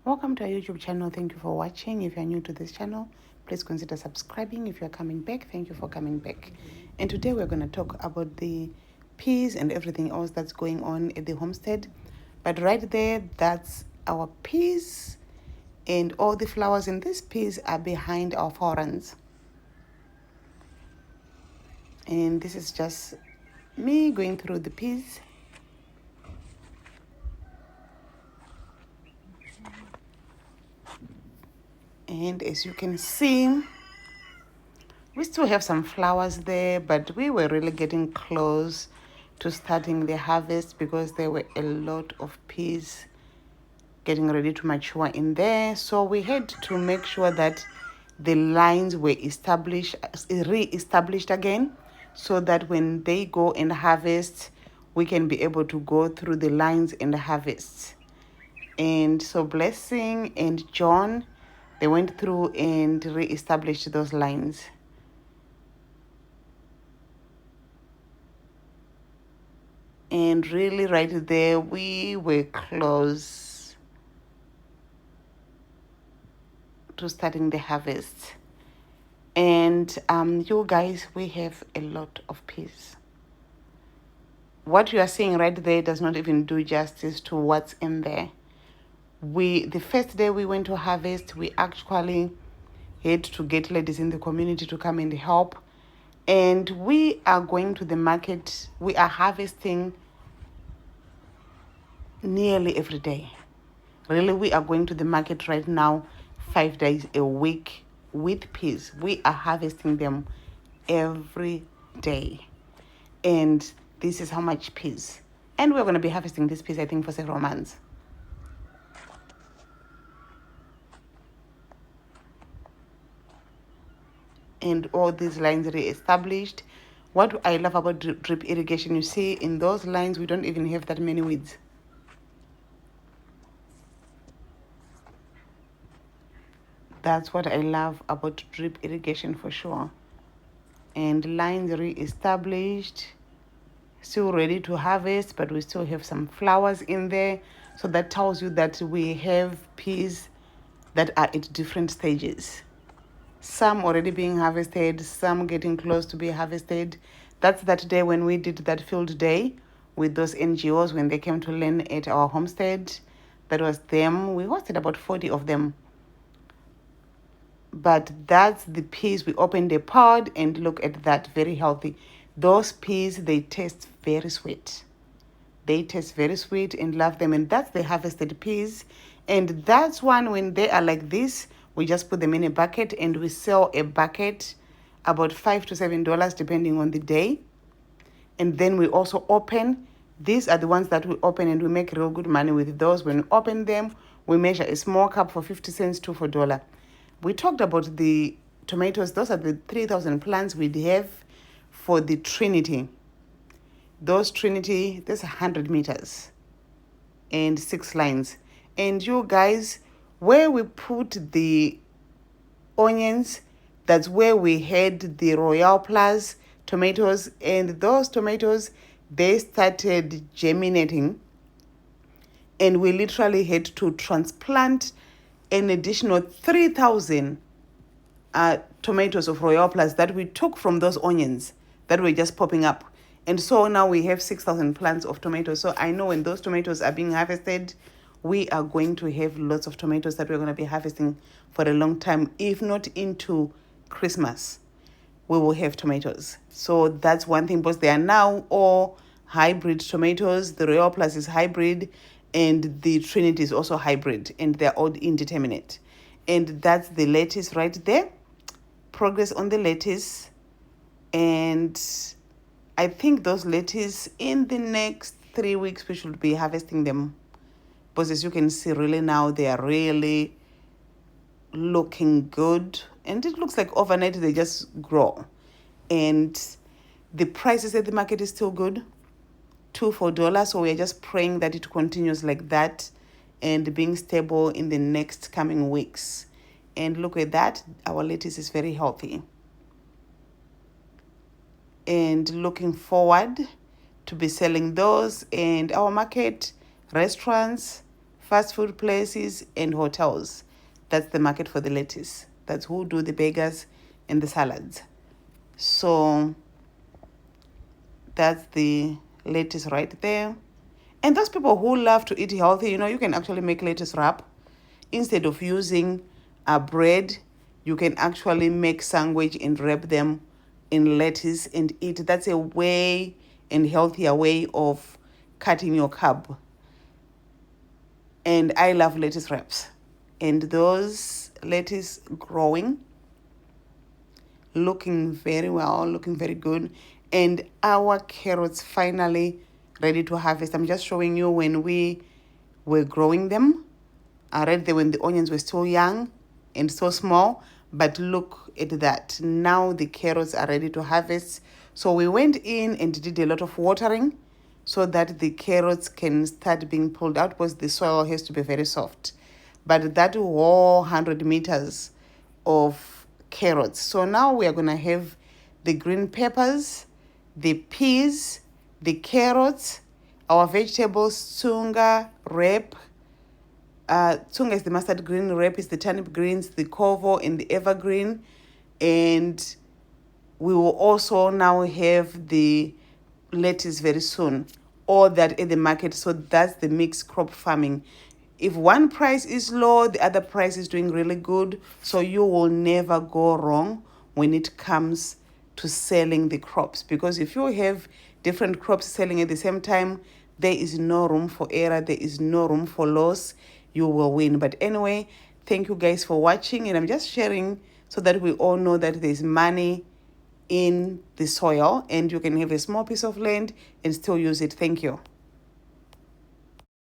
Welcome to our YouTube channel. Thank you for watching. If you're new to this channel, please consider subscribing. If you're coming back, thank you for coming back. And today we're going to talk about the peas and everything else that's going on at the homestead. But right there, that's our peas, and all the flowers in these peas are behind our forans. And this is just me going through the peas. And as you can see, we still have some flowers there, but we were really getting close to starting the harvest because there were a lot of peas getting ready to mature in there. So we had to make sure that the lines were re-established again, so that when they go and harvest, we can be able to go through the lines and harvest. And so Blessing and John, they went through and re-established those lines. And really right there, we were close to starting the harvest. And you guys, we have a lot of peas. What you are seeing right there does not even do justice to what's in there. The first day we went to harvest, we actually had to get ladies in the community to come and help. And we are going to the market. We are harvesting nearly every day. Really, we are going to the market right now 5 days a week with peas. We are harvesting them every day. And this is how much peas. And we're going to be harvesting this peas, I think, for several months. And all these lines re-established. What I love about drip irrigation, you see in those lines, we don't even have that many weeds. That's what I love about drip irrigation for sure. And lines re-established, still ready to harvest, but we still have some flowers in there. So that tells you that we have peas that are at different stages. Some already being harvested, some getting close to be harvested. That's that day when we did that field day with those NGOs when they came to learn at our homestead. That was them. We hosted about 40 of them. But that's the peas. We opened a pod and look at that, very healthy. Those peas, they taste very sweet. They taste very sweet and love them. And that's the harvested peas. And that's one, when they are like this, we just put them in a bucket and we sell a bucket about $5 to $7 depending on the day. And then we also open. These are the ones that we open and we make real good money with those. When we open them, we measure a small cup for 50 cents to $4. We talked about the tomatoes. Those are the 3,000 plants we have for the Trinity. Those Trinity, there's 100 meters and 6 lines. And you guys, where we put the onions, that's where we had the Royal Plus tomatoes. And those tomatoes, they started germinating. And we literally had to transplant an additional 3,000 tomatoes of Royal Plus that we took from those onions that were just popping up. And so now we have 6,000 plants of tomatoes. So I know when those tomatoes are being harvested, we are going to have lots of tomatoes that we're going to be harvesting for a long time. If not into Christmas, we will have tomatoes. So that's one thing, because they are now all hybrid tomatoes. The Royal Plus is hybrid, and the Trinity is also hybrid, and they're all indeterminate. And that's the lettuce right there. Progress on the lettuce. And I think those lettuce, in the next 3 weeks, we should be harvesting them. Because as you can see, really now, they are really looking good. And it looks like overnight they just grow. And the prices at the market is still good. $2-4. So we're just praying that it continues like that and being stable in the next coming weeks. And look at that, our lettuce is very healthy. And looking forward to be selling those. And our market, restaurants, fast food places, and hotels. That's the market for the lettuce. That's who do the burgers and the salads. So that's the lettuce right there. And those people who love to eat healthy, you can actually make lettuce wrap. Instead of using a bread, you can actually make sandwich and wrap them in lettuce and eat. That's a way and healthier way of cutting your carb. And I love lettuce wraps. And those lettuce growing, looking very well, looking very good. And our carrots finally ready to harvest. I'm just showing you when we were growing them. I read there when the onions were still young and so small. But look at that. Now the carrots are ready to harvest. So we went in and did a lot of watering so that the carrots can start being pulled out, because the soil has to be very soft. But that whole 100 meters of carrots. So now we are going to have the green peppers, the peas, the carrots, our vegetables, tsunga, rep. Tsunga is the mustard green, rep is the turnip greens, the covo and the evergreen. And we will also now have the lettuce very soon. All that at the market. So that's the mixed crop farming. If one price is low, the other price is doing really good. So you will never go wrong when it comes to selling the crops. Because if you have different crops selling at the same time, there is no room for error. There is no room for loss. You will win. But anyway, thank you guys for watching. And I'm just sharing so that we all know that there's money in the soil and you can have a small piece of land and still use it. Thank you.